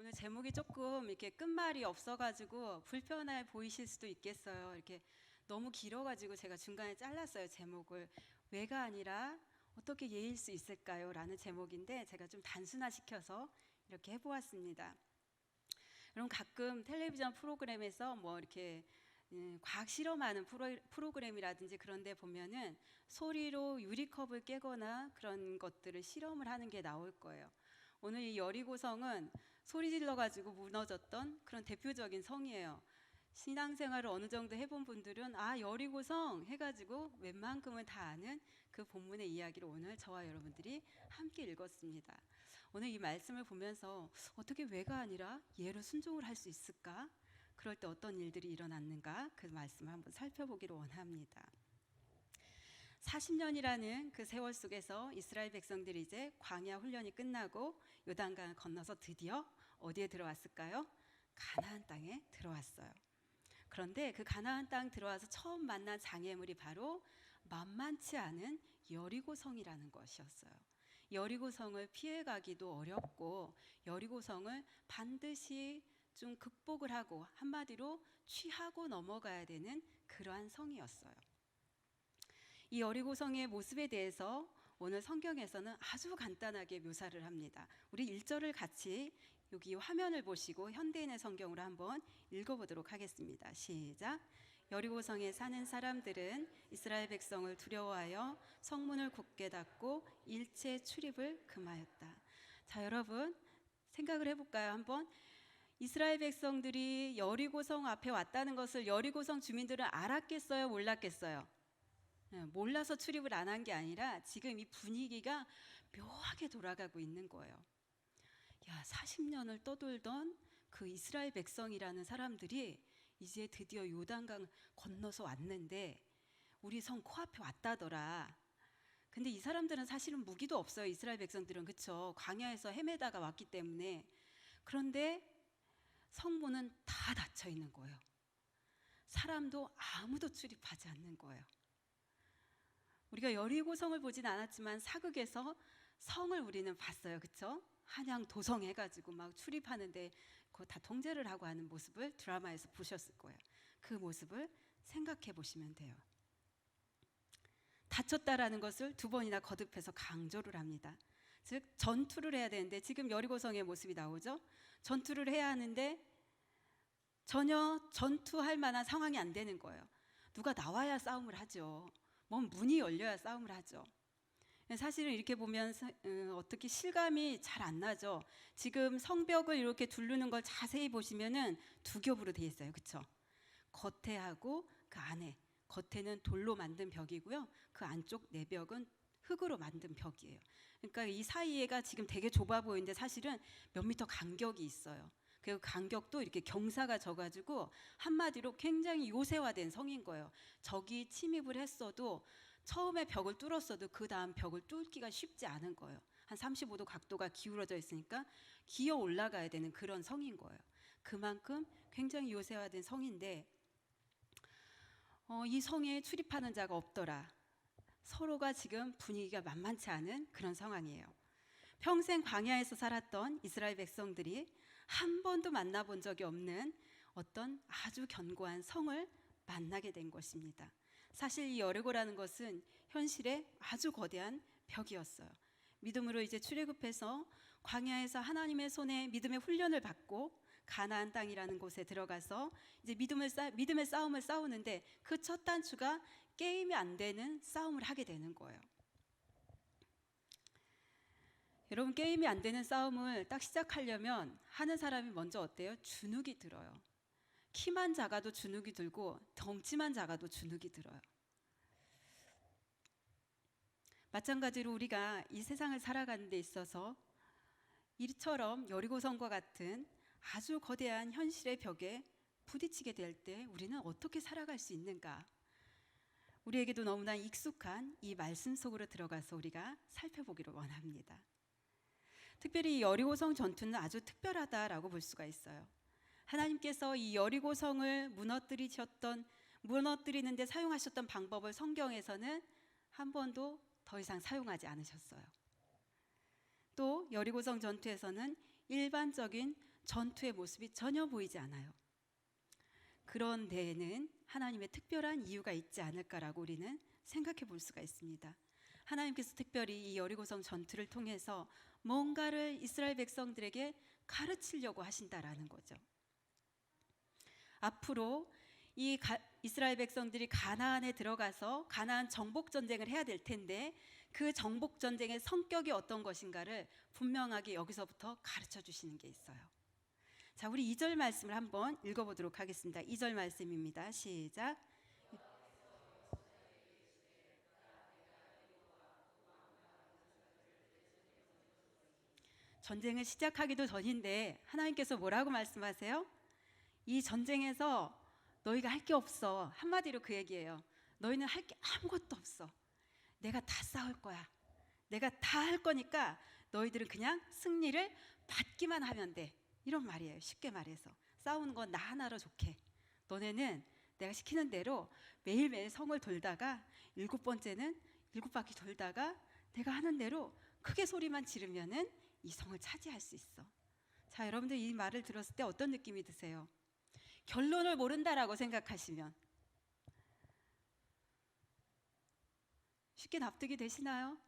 오늘 제목이 조금 이렇게 끝말이 없어가지고 불편해 보이실 수도 있겠어요. 이렇게 너무 길어가지고 제가 중간에 잘랐어요. 제목을. 왜가 아니라 어떻게 예일 수 있을까요? 라는 제목인데 제가 좀 단순화시켜서 이렇게 해보았습니다. 여러분 가끔 텔레비전 프로그램에서 뭐 이렇게 과학 실험하는 프로그램이라든지 그런 데 보면은 소리로 유리컵을 깨거나 그런 것들을 실험을 하는 게 나올 거예요. 오늘 이 여리고성은 소리 질러 가지고 무너졌던 그런 대표적인 성이에요. 신앙생활을 어느 정도 해본 분들은 여리고성 해가지고 웬만큼은 다 아는 그 본문의 이야기를 오늘 저와 여러분들이 함께 읽었습니다. 오늘 이 말씀을 보면서 어떻게 왜가 아니라 예로 순종을 할 수 있을까? 그럴 때 어떤 일들이 일어났는가? 그 말씀을 한번 살펴보기를 원합니다. 40년이라는 그 세월 속에서 이스라엘 백성들이 이제 광야 훈련이 끝나고 요단강을 건너서 드디어 어디에 들어왔을까요? 가나안 땅에 들어왔어요. 그런데 그 가나안 땅 들어와서 처음 만난 장애물이 바로 만만치 않은 여리고성이라는 것이었어요. 여리고성을 피해가기도 어렵고 여리고성을 반드시 좀 극복을 하고 한마디로 취하고 넘어가야 되는 그러한 성이었어요. 이 여리고성의 모습에 대해서 오늘 성경에서는 아주 간단하게 묘사를 합니다. 우리 1절을 같이 여기 화면을 보시고 현대인의 성경으로 한번 읽어보도록 하겠습니다. 시작. 여리고성에 사는 사람들은 이스라엘 백성을 두려워하여 성문을 굳게 닫고 일체 출입을 금하였다. 자, 여러분 생각을 해볼까요? 한번. 이스라엘 백성들이 여리고성 앞에 왔다는 것을 여리고성 주민들은 알았겠어요? 몰랐겠어요? 몰라서 출입을 안 한 게 아니라 지금 이 분위기가 묘하게 돌아가고 있는 거예요. 40년을 떠돌던 그 이스라엘 백성이라는 사람들이 이제 드디어 요단강 건너서 왔는데 우리 성 코앞에 왔다더라. 근데 이 사람들은 사실은 무기도 없어요. 이스라엘 백성들은. 그쵸? 광야에서 헤매다가 왔기 때문에. 그런데 성문은 다 닫혀 있는 거예요. 사람도 아무도 출입하지 않는 거예요. 우리가 여리고성을 보진 않았지만 사극에서 성을 우리는 봤어요. 그쵸? 한양 도성 해가지고 막 출입하는데 그거 다 통제를 하고 하는 모습을 드라마에서 보셨을 거예요. 그 모습을 생각해 보시면 돼요. 다쳤다라는 것을 2번이나 거듭해서 강조를 합니다. 즉 전투를 해야 되는데 지금 여리고성의 모습이 나오죠. 전투를 해야 하는데 전혀 전투할 만한 상황이 안 되는 거예요. 누가 나와야 싸움을 하죠. 뭔 문이 열려야 싸움을 하죠. 사실은 이렇게 보면 어떻게 실감이 잘 안 나죠. 지금 성벽을 이렇게 두르는 걸 자세히 보시면은 2겹으로 되어 있어요. 그렇죠? 겉에하고 그 안에. 겉에는 돌로 만든 벽이고요. 그 안쪽 내벽은 흙으로 만든 벽이에요. 그러니까 이 사이에가 지금 되게 좁아 보이는데 사실은 몇 미터 간격이 있어요. 그 간격도 이렇게 경사가 져가지고 한마디로 굉장히 요새화된 성인 거예요. 적이 침입을 했어도 처음에 벽을 뚫었어도 그 다음 벽을 뚫기가 쉽지 않은 거예요. 한 35도 각도가 기울어져 있으니까 기어 올라가야 되는 그런 성인 거예요. 그만큼 굉장히 요새화된 성인데 이 성에 출입하는 자가 없더라. 서로가 지금 분위기가 만만치 않은 그런 상황이에요. 평생 광야에서 살았던 이스라엘 백성들이 한 번도 만나본 적이 없는 어떤 아주 견고한 성을 만나게 된 것입니다. 사실 이 여리고라는 것은 현실에 아주 거대한 벽이었어요. 믿음으로 이제 출애굽해서 광야에서 하나님의 손에 믿음의 훈련을 받고 가나안 땅이라는 곳에 들어가서 이제 믿음의 싸움을 싸우는데 그 첫 단추가 게임이 안 되는 싸움을 하게 되는 거예요. 여러분 게임이 안 되는 싸움을 딱 시작하려면 하는 사람이 먼저 어때요? 주눅이 들어요. 키만 작아도 주눅이 들고 덩치만 작아도 주눅이 들어요. 마찬가지로 우리가 이 세상을 살아가는 데 있어서 이처럼 여리고성과 같은 아주 거대한 현실의 벽에 부딪히게 될 때 우리는 어떻게 살아갈 수 있는가? 우리에게도 너무나 익숙한 이 말씀 속으로 들어가서 우리가 살펴보기를 원합니다. 특별히 이 여리고성 전투는 아주 특별하다라고 볼 수가 있어요. 하나님께서 이 여리고성을 무너뜨리는데 사용하셨던 방법을 성경에서는 한 번도 더 이상 사용하지 않으셨어요. 또 여리고성 전투에서는 일반적인 전투의 모습이 전혀 보이지 않아요. 그런 데에는 하나님의 특별한 이유가 있지 않을까라고 우리는 생각해 볼 수가 있습니다. 하나님께서 특별히 이 여리고성 전투를 통해서 뭔가를 이스라엘 백성들에게 가르치려고 하신다라는 거죠. 앞으로 이스라엘 백성들이 가나안에 들어가서 가나안 정복 전쟁을 해야 될 텐데 그 정복 전쟁의 성격이 어떤 것인가를 분명하게 여기서부터 가르쳐 주시는 게 있어요. 자, 우리 2절 말씀을 한번 읽어보도록 하겠습니다. 2절 말씀입니다. 시작. 전쟁을 시작하기도 전인데 하나님께서 뭐라고 말씀하세요? 이 전쟁에서 너희가 할 게 없어. 한마디로 그 얘기예요. 너희는 할 게 아무것도 없어. 내가 다 싸울 거야. 내가 다 할 거니까 너희들은 그냥 승리를 받기만 하면 돼. 이런 말이에요. 쉽게 말해서 싸우는 건 나 하나로 좋게. 너네는 내가 시키는 대로 매일매일 성을 돌다가 7번째는 7바퀴 돌다가 내가 하는 대로 크게 소리만 지르면은 이 성을 차지할 수 있어. 자, 여러분들 이 말을 들었을 때 어떤 느낌이 드세요? 결론을 모른다라고 생각하시면 쉽게 납득이 되시나요?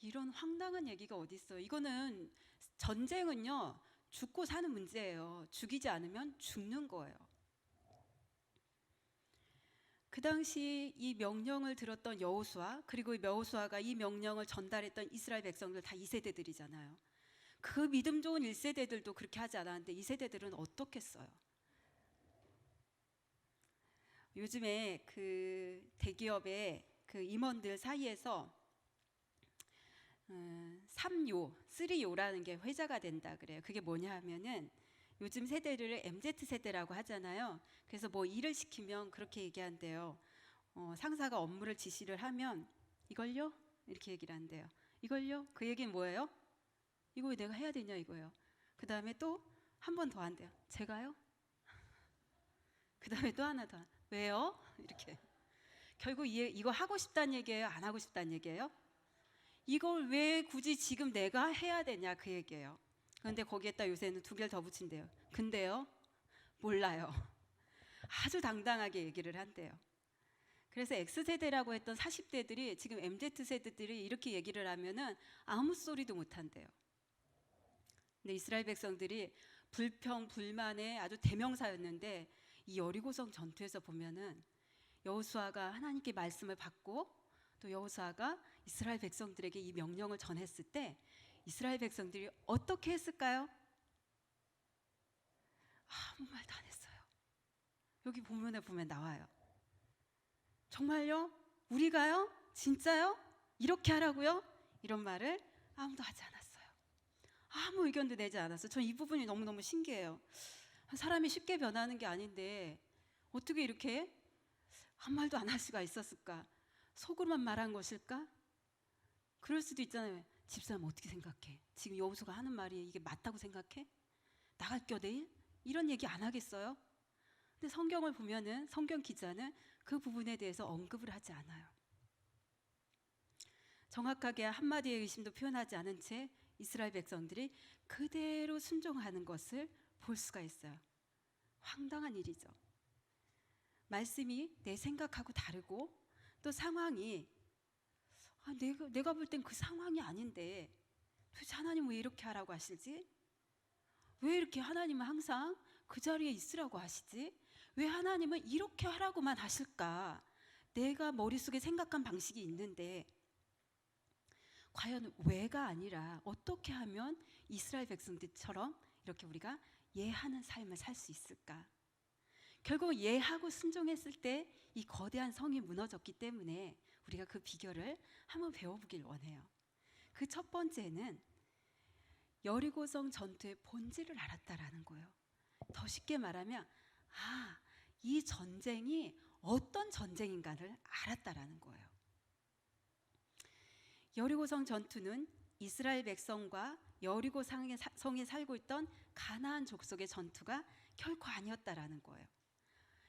이런 황당한 얘기가 어디 있어요? 이거는 전쟁은요 죽고 사는 문제예요. 죽이지 않으면 죽는 거예요. 그 당시 이 명령을 들었던 여호수아, 그리고 여호수아가 이 명령을 전달했던 이스라엘 백성들 다 2세대들이잖아요. 그 믿음 좋은 1세대들도 그렇게 하지 않았는데 2세대들은 어떻겠어요? 요즘에 그 대기업의 그 임원들 사이에서 3요, 3요라는 게 회자가 된다 그래요. 그게 뭐냐 하면은 요즘 세대를 MZ세대라고 하잖아요. 그래서 뭐 일을 시키면 그렇게 얘기한대요. 상사가 업무를 지시를 하면 이걸요? 이렇게 얘기를 한대요. 이걸요? 그 얘기는 뭐예요? 이거 왜 내가 해야 되냐 이거예요. 그 다음에 또 한 번 더 한대요. 제가요? 그 다음에 또 하나 더. 왜요? 이렇게. 결국 이거 하고 싶다는 얘기예요? 안 하고 싶다는 얘기예요? 이걸 왜 굳이 지금 내가 해야 되냐 그 얘기예요. 그런데 거기에다 요새는 2개를 더 붙인대요. 근데요? 몰라요. 아주 당당하게 얘기를 한대요. 그래서 X세대라고 했던 40대들이 지금 MZ세대들이 이렇게 얘기를 하면은 아무 소리도 못 한대요. 근데 이스라엘 백성들이 불평, 불만의 아주 대명사였는데 이 여리고성 전투에서 보면은 여호수아가 하나님께 말씀을 받고 또 여호수아가 이스라엘 백성들에게 이 명령을 전했을 때 이스라엘 백성들이 어떻게 했을까요? 아무 말도 안 했어요. 여기 본문에 보면 나와요. 정말요? 우리가요? 진짜요? 이렇게 하라고요? 이런 말을 아무도 하지 않았어요. 아무 의견도 내지 않았어요. 전 이 부분이 너무너무 신기해요. 사람이 쉽게 변하는 게 아닌데 어떻게 이렇게 한 말도 안 할 수가 있었을까? 속으로만 말한 것일까? 그럴 수도 있잖아요. 집사람 어떻게 생각해? 지금 여호수아가 하는 말이 이게 맞다고 생각해? 나갈겨 내일? 이런 얘기 안 하겠어요? 근데 성경을 보면은 성경 기자는 그 부분에 대해서 언급을 하지 않아요. 정확하게 한마디의 의심도 표현하지 않은 채 이스라엘 백성들이 그대로 순종하는 것을 볼 수가 있어요. 황당한 일이죠. 말씀이 내 생각하고 다르고 또 상황이 내가 볼 땐 그 상황이 아닌데 도대체 하나님 왜 이렇게 하라고 하시지? 왜 이렇게 하나님은 항상 그 자리에 있으라고 하시지? 왜 하나님은 이렇게 하라고만 하실까? 내가 머릿속에 생각한 방식이 있는데 과연 왜가 아니라 어떻게 하면 이스라엘 백성들처럼 이렇게 우리가 예하는 삶을 살 수 있을까? 결국 예하고 순종했을 때 이 거대한 성이 무너졌기 때문에 우리가 그 비결을 한번 배워보길 원해요. 그 첫 번째는 여리고성 전투의 본질을 알았다라는 거예요. 더 쉽게 말하면 이 전쟁이 어떤 전쟁인가를 알았다라는 거예요. 여리고성 전투는 이스라엘 백성과 여리고 성에 살고 있던 가나안 족속의 전투가 결코 아니었다라는 거예요.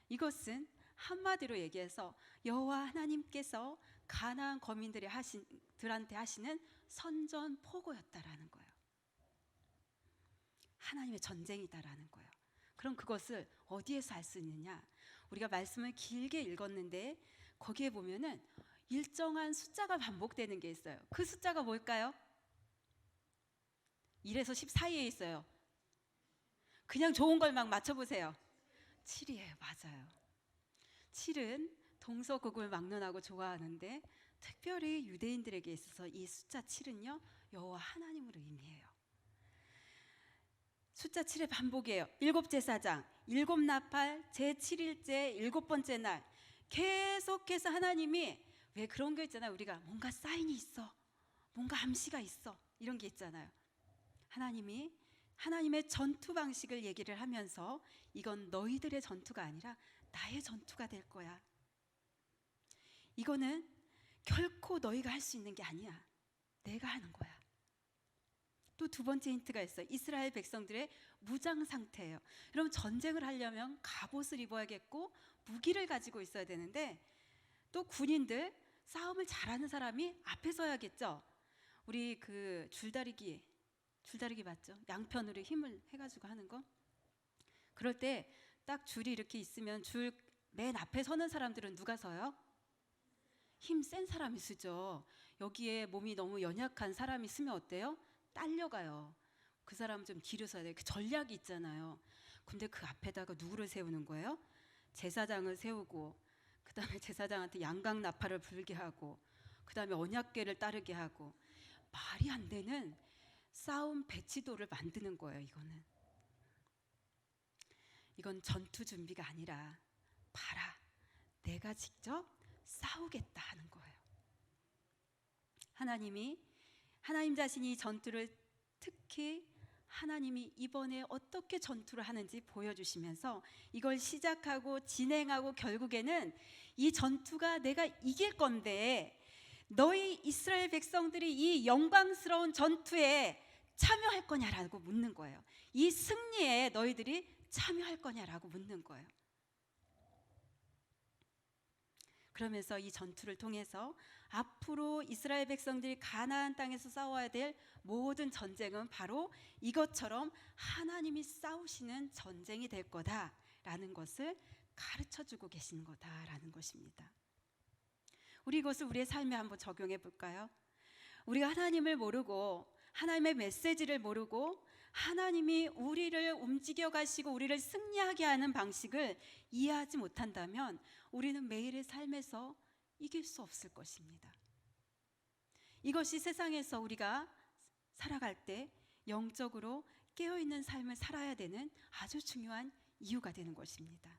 이것은 한마디로 얘기해서 여호와 하나님께서 가나안 거민들한테 하시는 선전포고였다라는 거예요. 하나님의 전쟁이다라는 거예요. 그럼 그것을 어디에서 알 수 있느냐? 우리가 말씀을 길게 읽었는데 거기에 보면은 일정한 숫자가 반복되는 게 있어요. 그 숫자가 뭘까요? 1에서 10 사이에 있어요. 그냥 좋은 걸 막 맞춰보세요. 7이에요. 맞아요. 7은 동서고금을 막론하고 좋아하는데 특별히 유대인들에게 있어서 이 숫자 7은요 여호와 하나님을 의미해요. 숫자 7의 반복이에요. 일곱 제사장, 일곱 나팔, 제7일째 일곱 번째 날 계속해서 하나님이 왜 그런 게 있잖아요. 우리가 뭔가 사인이 있어, 뭔가 암시가 있어 이런 게 있잖아요. 하나님이 하나님의 전투 방식을 얘기를 하면서 이건 너희들의 전투가 아니라 나의 전투가 될 거야. 이거는 결코 너희가 할 수 있는 게 아니야. 내가 하는 거야. 또 두 번째 힌트가 있어요. 이스라엘 백성들의 무장 상태예요. 여러분 전쟁을 하려면 갑옷을 입어야겠고 무기를 가지고 있어야 되는데 또 군인들 싸움을 잘하는 사람이 앞에 서야겠죠. 우리 그 줄다리기 맞죠? 양편으로 힘을 해가지고 하는 거. 그럴 때 딱 줄이 이렇게 있으면 줄 맨 앞에 서는 사람들은 누가 서요? 힘 센 사람이 쓰죠. 여기에 몸이 너무 연약한 사람이 쓰면 어때요? 딸려가요. 그 사람 좀 뒤로 서야 돼요. 그 전략이 있잖아요. 근데 그 앞에다가 누구를 세우는 거예요? 제사장을 세우고 그 다음에 제사장한테 양각 나팔을 불게 하고 그 다음에 언약궤를 따르게 하고 말이 안 되는 싸움 배치도를 만드는 거예요. 이건 전투 준비가 아니라 봐라 내가 직접 싸우겠다 하는 거예요. 하나님 자신이 전투를 특히 하나님이 이번에 어떻게 전투를 하는지 보여주시면서 이걸 시작하고 진행하고 결국에는 이 전투가 내가 이길 건데 너희 이스라엘 백성들이 이 영광스러운 전투에 참여할 거냐라고 묻는 거예요. 이 승리에 너희들이 참여할 거냐라고 묻는 거예요. 그러면서 이 전투를 통해서 앞으로 이스라엘 백성들이 가나안 땅에서 싸워야 될 모든 전쟁은 바로 이것처럼 하나님이 싸우시는 전쟁이 될 거다라는 것을 가르쳐주고 계시는 거다라는 것입니다. 우리 이것을 우리의 삶에 한번 적용해 볼까요? 우리가 하나님을 모르고 하나님의 메시지를 모르고 하나님이 우리를 움직여 가시고 우리를 승리하게 하는 방식을 이해하지 못한다면 우리는 매일의 삶에서 이길 수 없을 것입니다. 이것이 세상에서 우리가 살아갈 때 영적으로 깨어있는 삶을 살아야 되는 아주 중요한 이유가 되는 것입니다.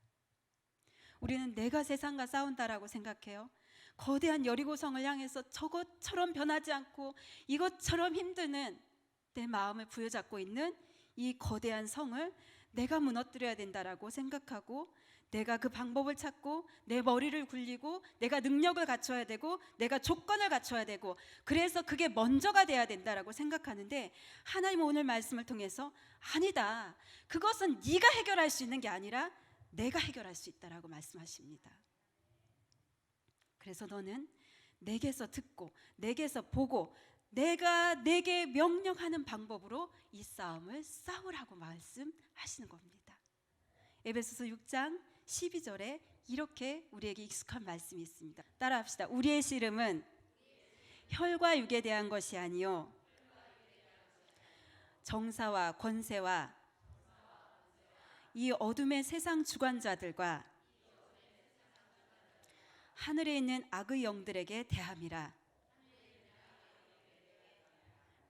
우리는 내가 세상과 싸운다라고 생각해요. 거대한 여리고성을 향해서 저것처럼 변하지 않고 이것처럼 힘드는 내 마음을 부여잡고 있는 이 거대한 성을 내가 무너뜨려야 된다라고 생각하고 내가 그 방법을 찾고 내 머리를 굴리고 내가 능력을 갖춰야 되고 내가 조건을 갖춰야 되고 그래서 그게 먼저가 돼야 된다라고 생각하는데 하나님은 오늘 말씀을 통해서 아니다. 그것은 네가 해결할 수 있는 게 아니라 내가 해결할 수 있다라고 말씀하십니다. 그래서 너는 내게서 듣고 내게서 보고 내가 내게 명령하는 방법으로 이 싸움을 싸우라고 말씀하시는 겁니다. 에베소서 6장 12절에 이렇게 우리에게 익숙한 말씀이 있습니다. 따라합시다. 우리의 씨름은 혈과 육에 대한 것이 아니요 정사와 권세와 이 어둠의 세상 주관자들과 하늘에 있는 악의 영들에게 대함이라.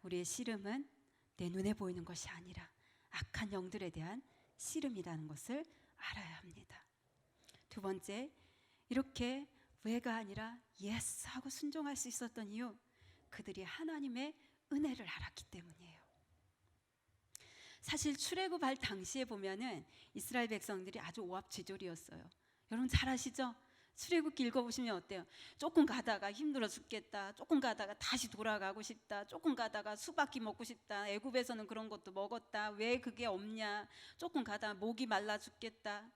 우리의 씨름은 내 눈에 보이는 것이 아니라 악한 영들에 대한 씨름이라는 것을 알아야 합니다. 두 번째, 이렇게 왜가 아니라 예스 하고 순종할 수 있었던 이유, 그들이 하나님의 은혜를 알았기 때문이에요. 사실 출애굽할 당시에 보면은 이스라엘 백성들이 아주 오합지졸이었어요. 여러분 잘 아시죠? 출애굽기 읽어보시면 어때요? 조금 가다가 힘들어 죽겠다, 조금 가다가 다시 돌아가고 싶다, 조금 가다가 수박이 먹고 싶다, 애굽에서는 그런 것도 먹었다, 왜 그게 없냐, 조금 가다가 목이 말라 죽겠다,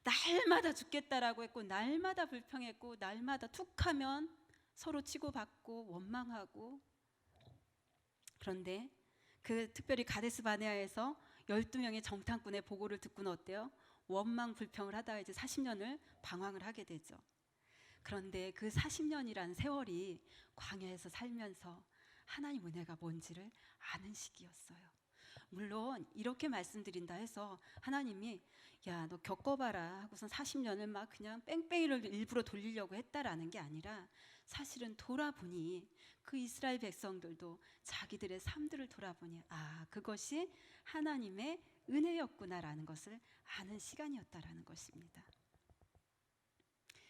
날마다 죽겠다라고 했고 날마다 불평했고 날마다 툭하면 서로 치고받고 원망하고. 그런데 그 특별히 가데스 바네아에서 12명의 정탐꾼의 보고를 듣고는 어때요? 원망 불평을 하다가 이제 40년을 방황을 하게 되죠. 그런데 그 40년이라는 세월이 광야에서 살면서 하나님 은혜가 뭔지를 아는 시기였어요. 물론 이렇게 말씀드린다 해서 하나님이 야, 너 겪어봐라 하고선 40년을 막 그냥 뺑뺑이를 일부러 돌리려고 했다라는 게 아니라, 사실은 돌아보니 그 이스라엘 백성들도 자기들의 삶들을 돌아보니 그것이 하나님의 은혜였구나라는 것을 아는 시간이었다라는 것입니다.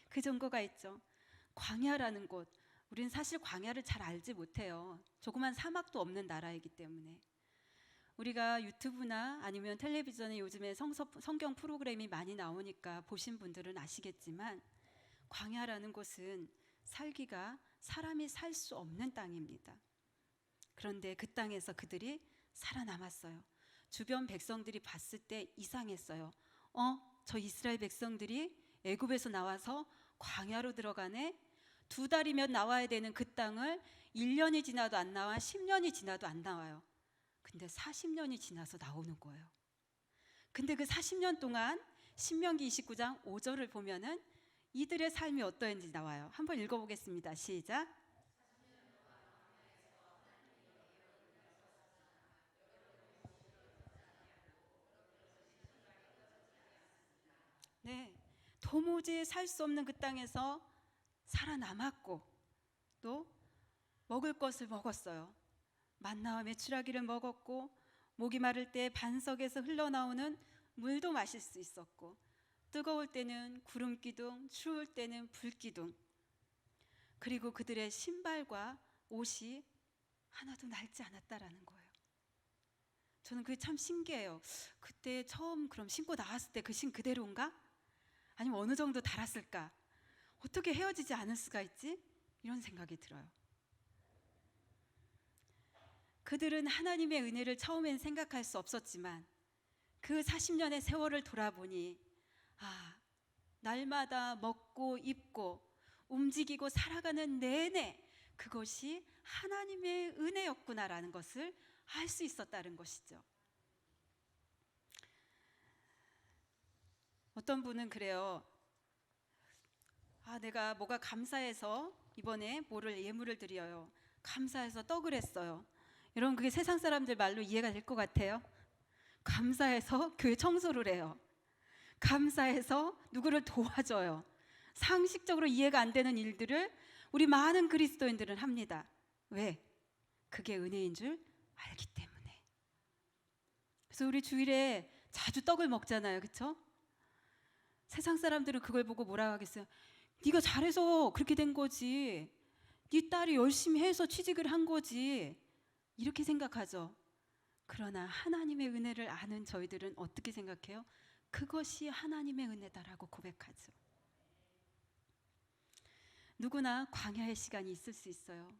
그 증거가 있죠. 광야라는 곳, 우리는 사실 광야를 잘 알지 못해요. 조그만 사막도 없는 나라이기 때문에. 우리가 유튜브나 아니면 텔레비전에 요즘에 성경 프로그램이 많이 나오니까 보신 분들은 아시겠지만, 광야라는 곳은 살기가 사람이 살 수 없는 땅입니다. 그런데 그 땅에서 그들이 살아남았어요. 주변 백성들이 봤을 때 이상했어요. 저 이스라엘 백성들이 애굽에서 나와서 광야로 들어가네. 2달이면 나와야 되는 그 땅을 1년이 지나도 안 나와, 10년이 지나도 안 나와요. 근데 40년이 지나서 나오는 거예요. 근데 그 40년 동안 신명기 29장 5절을 보면은 이들의 삶이 어떠했는지 나와요. 한번 읽어보겠습니다. 시작. 네, 도무지 살 수 없는 그 땅에서 살아남았고, 또 먹을 것을 먹었어요. 만나와 메추라기를 먹었고, 목이 마를 때 반석에서 흘러나오는 물도 마실 수 있었고, 뜨거울 때는 구름 기둥, 추울 때는 불 기둥, 그리고 그들의 신발과 옷이 하나도 낡지 않았다라는 거예요. 저는 그게 참 신기해요. 그때 처음 그럼 신고 나왔을 때 그 신 그대로인가? 아니면 어느 정도 닳았을까? 어떻게 헤어지지 않을 수가 있지? 이런 생각이 들어요. 그들은 하나님의 은혜를 처음엔 생각할 수 없었지만 그 40년의 세월을 돌아보니 날마다 먹고 입고 움직이고 살아가는 내내 그것이 하나님의 은혜였구나라는 것을 알 수 있었다는 것이죠. 어떤 분은 그래요. 내가 뭐가 감사해서 이번에 뭐를 예물을 드려요. 감사해서 떡을 했어요. 여러분, 그게 세상 사람들 말로 이해가 될 것 같아요? 감사해서 교회 청소를 해요. 감사해서 누구를 도와줘요. 상식적으로 이해가 안 되는 일들을 우리 많은 그리스도인들은 합니다. 왜? 그게 은혜인 줄 알기 때문에. 그래서 우리 주일에 자주 떡을 먹잖아요. 그렇죠? 세상 사람들은 그걸 보고 뭐라고 하겠어요? 네가 잘해서 그렇게 된 거지. 네 딸이 열심히 해서 취직을 한 거지. 이렇게 생각하죠. 그러나 하나님의 은혜를 아는 저희들은 어떻게 생각해요? 그것이 하나님의 은혜다라고 고백하죠. 누구나 광야의 시간이 있을 수 있어요.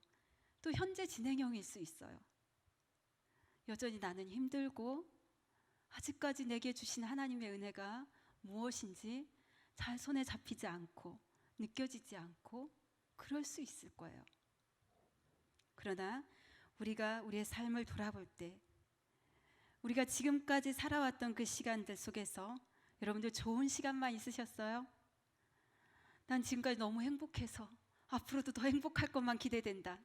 또 현재 진행형일 수 있어요. 여전히 나는 힘들고 아직까지 내게 주신 하나님의 은혜가 무엇인지 잘 손에 잡히지 않고 느껴지지 않고 그럴 수 있을 거예요. 그러나 우리가 우리의 삶을 돌아볼 때, 우리가 지금까지 살아왔던 그 시간들 속에서 여러분들 좋은 시간만 있으셨어요? 난 지금까지 너무 행복해서 앞으로도 더 행복할 것만 기대된다.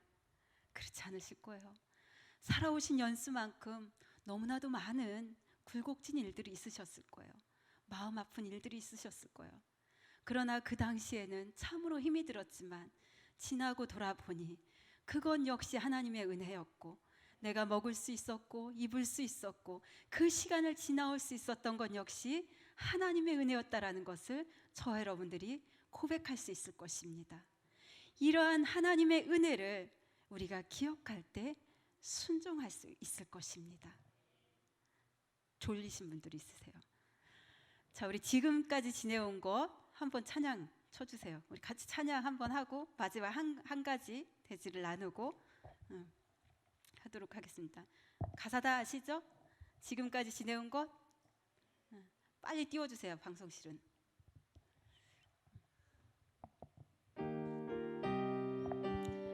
그렇지 않으실 거예요. 살아오신 연수만큼 너무나도 많은 굴곡진 일들이 있으셨을 거예요. 마음 아픈 일들이 있으셨을 거예요. 그러나 그 당시에는 참으로 힘이 들었지만 지나고 돌아보니 그건 역시 하나님의 은혜였고, 내가 먹을 수 있었고 입을 수 있었고 그 시간을 지나올 수 있었던 건 역시 하나님의 은혜였다라는 것을 저와 여러분들이 고백할 수 있을 것입니다. 이러한 하나님의 은혜를 우리가 기억할 때 순종할 수 있을 것입니다. 졸리신 분들이 있으세요? 자, 우리 지금까지 지내온 것 한번 찬양 쳐주세요. 우리 같이 찬양 한번 하고 마지막 한 가지 대지를 나누고 하도록 하겠습니다. 가사 다 아시죠? 지금까지 지내온 것 빨리 띄워주세요. 방송실은.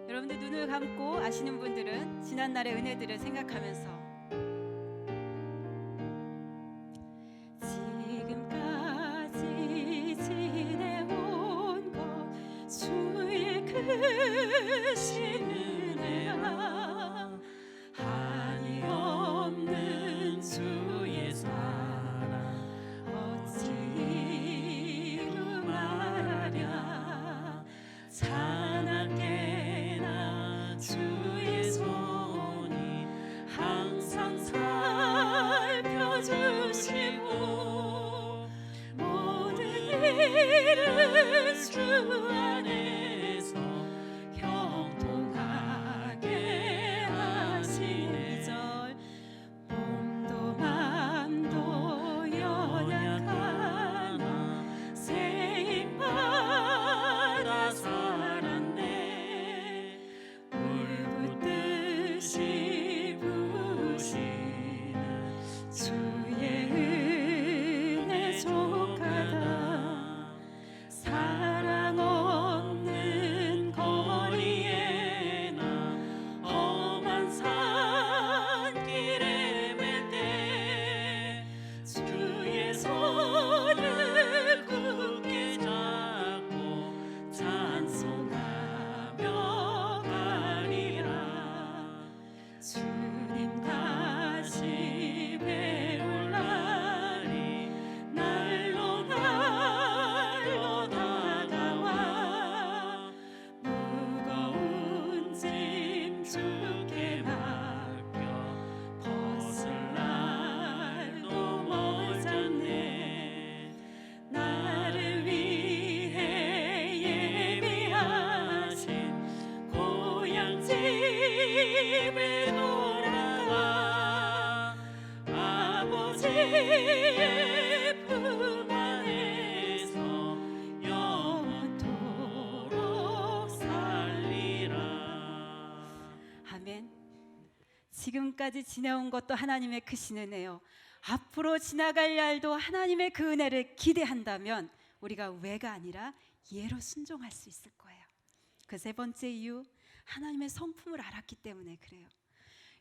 여러분들 눈을 감고 아시는 분들은 지난날의 은혜들을 생각하면서 주님 다시 배울 날이 날로 날로 다가와 무거운 짐 주께 맡겨 벗을 날도 멀잖네. 나를 위해 예비하신 고향집에 돌아가 아버지의 품 안에서 영원토록 살리라. 아멘. 지금까지 지내온 것도 하나님의 크신 은혜요. 앞으로 지나갈 날도 하나님의 그 은혜를 기대한다면 우리가 왜가 아니라 예로 순종할 수 있을 거예요. 그 세 번째 이유, 하나님의 성품을 알았기 때문에 그래요.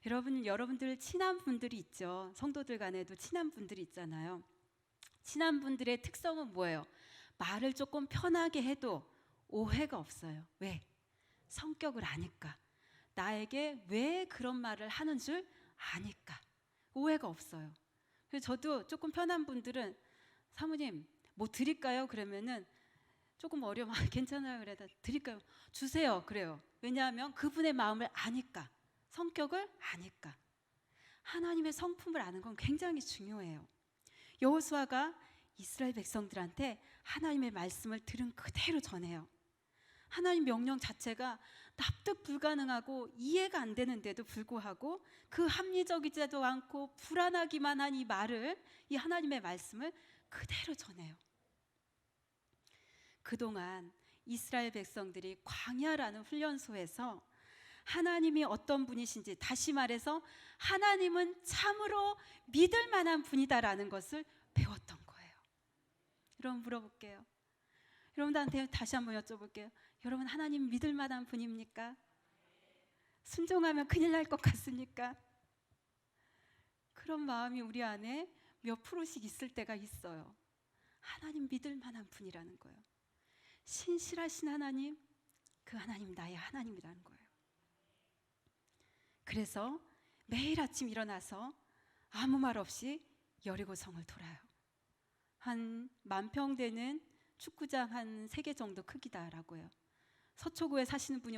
여러분들 친한 분들이 있죠. 성도들 간에도 친한 분들이 있잖아요. 친한 분들의 특성은 뭐예요? 말을 조금 편하게 해도 오해가 없어요. 왜? 성격을 아니까. 나에게 왜 그런 말을 하는 줄 아니까 오해가 없어요. 그래서 저도 조금 편한 분들은 사모님 뭐 드릴까요? 그러면은 조금 어려워. 괜찮아요. 그래도 드릴까요? 주세요. 그래요. 왜냐하면 그분의 마음을 아니까, 성격을 아니까. 하나님의 성품을 아는 건 굉장히 중요해요. 여호수아가 이스라엘 백성들한테 하나님의 말씀을 들은 그대로 전해요. 하나님 명령 자체가 납득 불가능하고 이해가 안 되는데도 불구하고 그 합리적이지도 않고 불안하기만 한 이 말을, 이 하나님의 말씀을 그대로 전해요. 그동안 이스라엘 백성들이 광야라는 훈련소에서 하나님이 어떤 분이신지, 다시 말해서 하나님은 참으로 믿을 만한 분이다라는 것을 배웠던 거예요. 여러분 물어볼게요. 여러분들한테 다시 한번 여쭤볼게요. 여러분 하나님 믿을 만한 분입니까? 순종하면 큰일 날 것 같습니까? 그런 마음이 우리 안에 몇 프로씩 있을 때가 있어요. 하나님 믿을 만한 분이라는 거예요. 신실하신 하나님, 그 하나님 나의 하나님이라는 거예요. 그래서 매일 아침 일어나서 아무 말 없이 여리고성을 돌아요. 한 10,000평 되는 축구장 한 3개 정도 크기다라고 해요. 서초구에 사시는 분이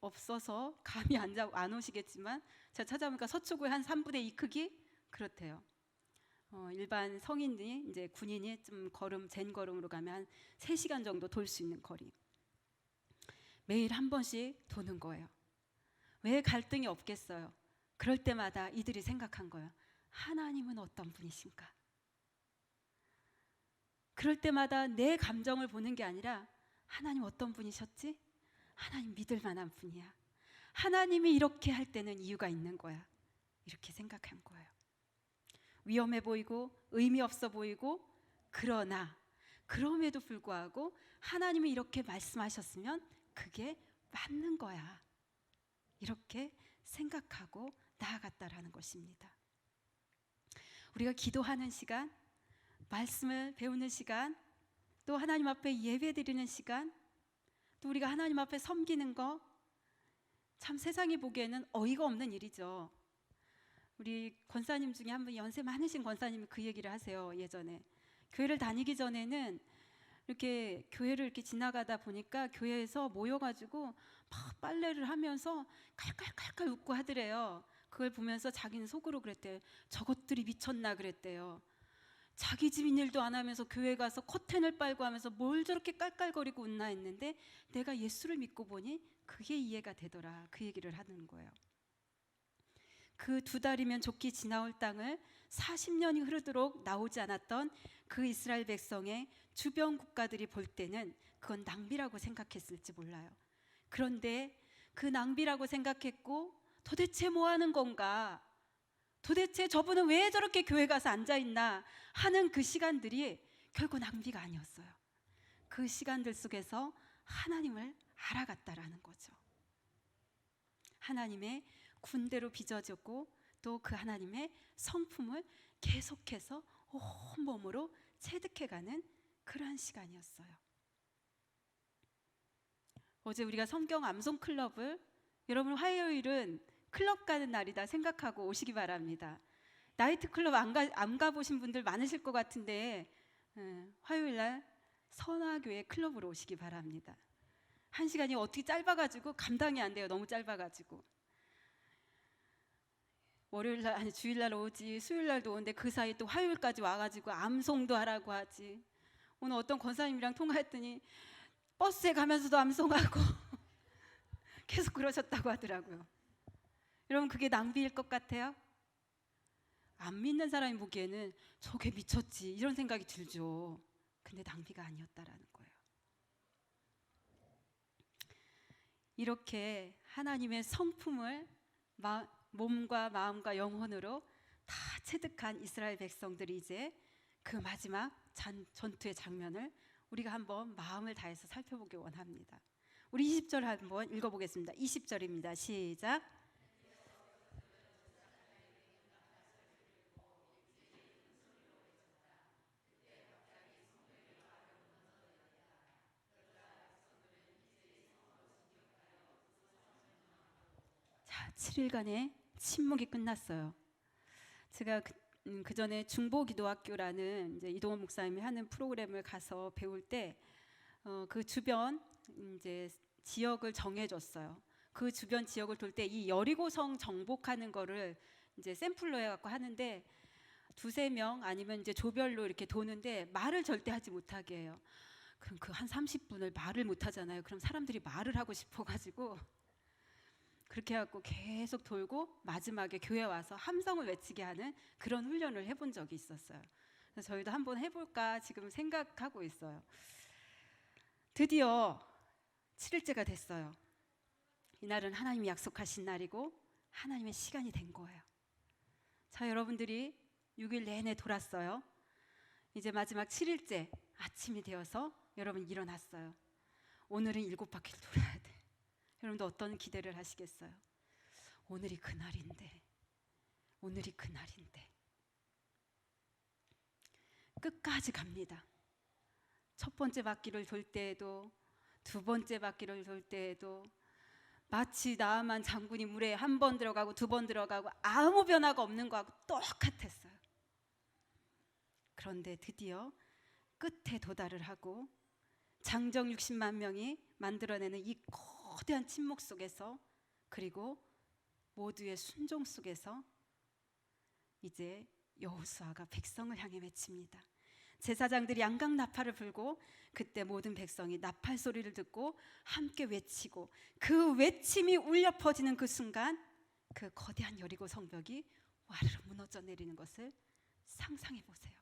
없어서 감이 안 오시겠지만 제가 찾아보니까 서초구의 한 3분의 2 크기 그렇대요. 일반 성인이 이제 군인이 좀 젠 걸음으로 가면 한 3시간 정도 돌 수 있는 거리. 매일 한 번씩 도는 거예요. 왜 갈등이 없겠어요? 그럴 때마다 이들이 생각한 거예요. 하나님은 어떤 분이신가? 그럴 때마다 내 감정을 보는 게 아니라 하나님 어떤 분이셨지? 하나님 믿을 만한 분이야. 하나님이 이렇게 할 때는 이유가 있는 거야. 이렇게 생각한 거예요. 위험해 보이고 의미 없어 보이고 그러나 그럼에도 불구하고 하나님이 이렇게 말씀하셨으면 그게 맞는 거야. 이렇게 생각하고 나아갔다라는 것입니다. 우리가 기도하는 시간, 말씀을 배우는 시간, 또 하나님 앞에 예배드리는 시간, 또 우리가 하나님 앞에 섬기는 거, 참 세상이 보기에는 어이가 없는 일이죠. 우리 권사님 중에 한 분, 연세 많으신 권사님이 그 얘기를 하세요. 예전에 교회를 다니기 전에는 이렇게 교회를 이렇게 지나가다 보니까 교회에서 모여가지고 막 빨래를 하면서 칼칼칼칼 웃고 하더래요. 그걸 보면서 자기는 속으로 그랬대요. 저것들이 미쳤나 그랬대요. 자기 집인 일도 안 하면서 교회 가서 커튼을 빨고 하면서 뭘 저렇게 깔깔거리고 웃나 했는데 내가 예수를 믿고 보니 그게 이해가 되더라. 그 얘기를 하는 거예요. 그 2달이면 좋게 지나올 땅을 40년이 흐르도록 나오지 않았던 그 이스라엘 백성의 주변 국가들이 볼 때는 그건 낭비라고 생각했을지 몰라요. 그런데 그 낭비라고 생각했고 도대체 뭐 하는 건가? 도대체 저분은 왜 저렇게 교회 가서 앉아있나 하는 그 시간들이 결국 낭비가 아니었어요. 그 시간들 속에서 하나님을 알아갔다라는 거죠. 하나님의 군대로 빚어졌고 또 그 하나님의 성품을 계속해서 온몸으로 체득해가는 그러한 시간이었어요. 어제 우리가 성경 암송 클럽을, 여러분 화요일은 클럽 가는 날이다 생각하고 오시기 바랍니다. 나이트클럽 안 가보신 분들 많으실 것 같은데 화요일날 선화교회 클럽으로 오시기 바랍니다. 1시간이 어떻게 짧아가지고 감당이 안 돼요. 너무 짧아가지고. 월요일날 아니 주일날 오지 수요일날도 오는데 그 사이 또 화요일까지 와가지고 암송도 하라고 하지. 오늘 어떤 권사님이랑 통화했더니 버스에 가면서도 암송하고 계속 그러셨다고 하더라고요. 여러분 그게 낭비일 것 같아요? 안 믿는 사람이 보기에는 저게 미쳤지 이런 생각이 들죠. 근데 낭비가 아니었다라는 거예요. 이렇게 하나님의 성품을 몸과 마음과 영혼으로 다 체득한 이스라엘 백성들이 이제 그 마지막 전투의 장면을 우리가 한번 마음을 다해서 살펴보기 원합니다. 우리 20절 한번 읽어보겠습니다. 20절입니다. 시작. 자, 7일간의 침묵이 끝났어요. 제가 그 전에 중보기도학교라는 이제 이동원 목사님이 하는 프로그램을 가서 배울 때 그 주변 이제 지역을 정해줬어요. 그 주변 지역을 돌 때 이 여리고성 정복하는 거를 이제 샘플로 해갖고 하는데 2-3명 아니면 이제 조별로 이렇게 도는데 말을 절대 하지 못하게 해요. 그럼 그 한 30분을 말을 못 하잖아요. 그럼 사람들이 말을 하고 싶어가지고 그렇게 해갖고 계속 돌고 마지막에 교회 와서 함성을 외치게 하는 그런 훈련을 해본 적이 있었어요. 그래서 저희도 한번 해볼까 지금 생각하고 있어요. 드디어 7일째가 됐어요. 이날은 하나님이 약속하신 날이고 하나님의 시간이 된 거예요. 자, 여러분들이 6일 내내 돌았어요. 이제 마지막 7일째 아침이 되어서 여러분 일어났어요. 오늘은 7바퀴를 돌아야 돼. 여러분도 어떤 기대를 하시겠어요? 오늘이 그날인데, 오늘이 그날인데. 끝까지 갑니다. 첫 번째 바퀴를 돌 때에도, 두 번째 바퀴를 돌 때에도 마치 나아만 장군이 물에 한 번 들어가고 2번 들어가고 아무 변화가 없는 거하고 똑같았어요. 그런데 드디어 끝에 도달을 하고 장정 60만 명이 만들어내는 이 거대한 침묵 속에서 그리고 모두의 순종 속에서 이제 여호수아가 백성을 향해 외칩니다. 제사장들이 양각 나팔을 불고 그때 모든 백성이 나팔 소리를 듣고 함께 외치고 그 외침이 울려 퍼지는 그 순간 그 거대한 여리고 성벽이 와르르 무너져 내리는 것을 상상해 보세요.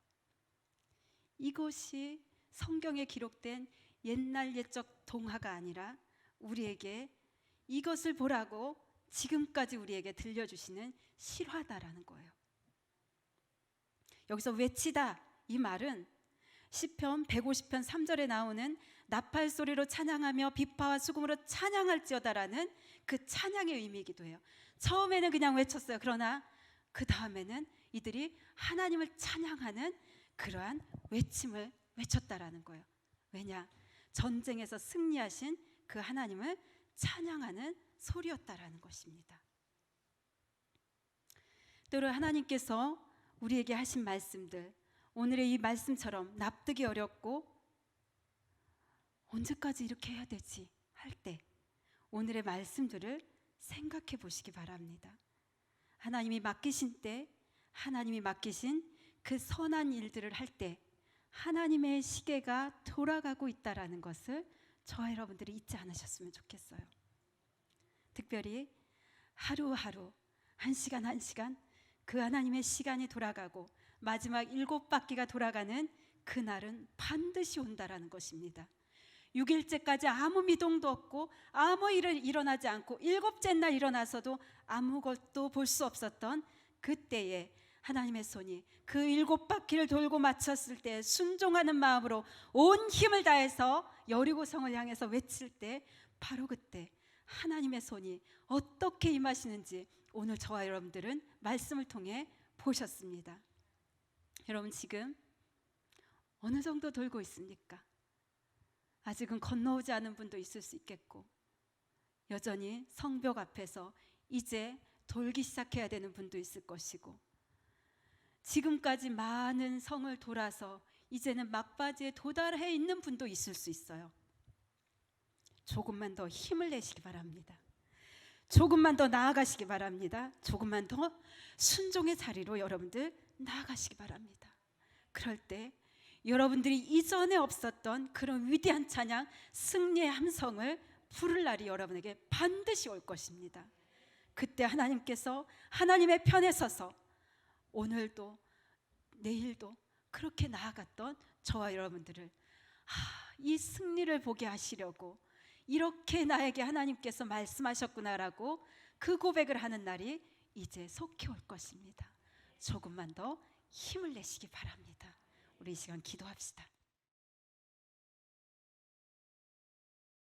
이것이 성경에 기록된 옛날 옛적 동화가 아니라 우리에게 이것을 보라고 지금까지 우리에게 들려주시는 실화다라는 거예요. 여기서 외치다 이 말은 시편 150편 3절에 나오는 나팔 소리로 찬양하며 비파와 수금으로 찬양할지어다라는 그 찬양의 의미이기도 해요. 처음에는 그냥 외쳤어요. 그러나 그 다음에는 이들이 하나님을 찬양하는 그러한 외침을 외쳤다라는 거예요. 왜냐? 전쟁에서 승리하신 그 하나님을 찬양하는 소리였다라는 것입니다. 때로 하나님께서 우리에게 하신 말씀들, 오늘의 이 말씀처럼 납득이 어렵고 언제까지 이렇게 해야 되지 할 때 오늘의 말씀들을 생각해 보시기 바랍니다. 하나님이 맡기신 때, 하나님이 맡기신 그 선한 일들을 할 때 하나님의 시계가 돌아가고 있다라는 것을 저와 여러분들이 잊지 않으셨으면 좋겠어요. 특별히 하루하루, 한 시간 한 시간 그 하나님의 시간이 돌아가고 마지막 7바퀴가 돌아가는 그날은 반드시 온다라는 것입니다. 6일째까지 아무 미동도 없고 아무 일을 일어나지 않고 7째 날 일어나서도 아무것도 볼 수 없었던 그때에 하나님의 손이 그 7바퀴를 돌고 마쳤을 때 순종하는 마음으로 온 힘을 다해서 여리고성을 향해서 외칠 때 바로 그때 하나님의 손이 어떻게 임하시는지 오늘 저와 여러분들은 말씀을 통해 보셨습니다. 여러분 지금 어느 정도 돌고 있습니까? 아직은 건너오지 않은 분도 있을 수 있겠고 여전히 성벽 앞에서 이제 돌기 시작해야 되는 분도 있을 것이고, 지금까지 많은 성을 돌아서 이제는 막바지에 도달해 있는 분도 있을 수 있어요. 조금만 더 힘을 내시기 바랍니다. 조금만 더 나아가시기 바랍니다. 조금만 더 순종의 자리로 여러분들 나아가시기 바랍니다. 그럴 때 여러분들이 이전에 없었던 그런 위대한 찬양, 승리의 함성을 부를 날이 여러분에게 반드시 올 것입니다. 그때 하나님께서 하나님의 편에 서서 오늘도 내일도 그렇게 나아갔던 저와 여러분들을 이 승리를 보게 하시려고 이렇게 나에게 하나님께서 말씀하셨구나라고 그 고백을 하는 날이 이제 속히 올 것입니다. 조금만 더 힘을 내시기 바랍니다. 우리 이 시간 기도합시다.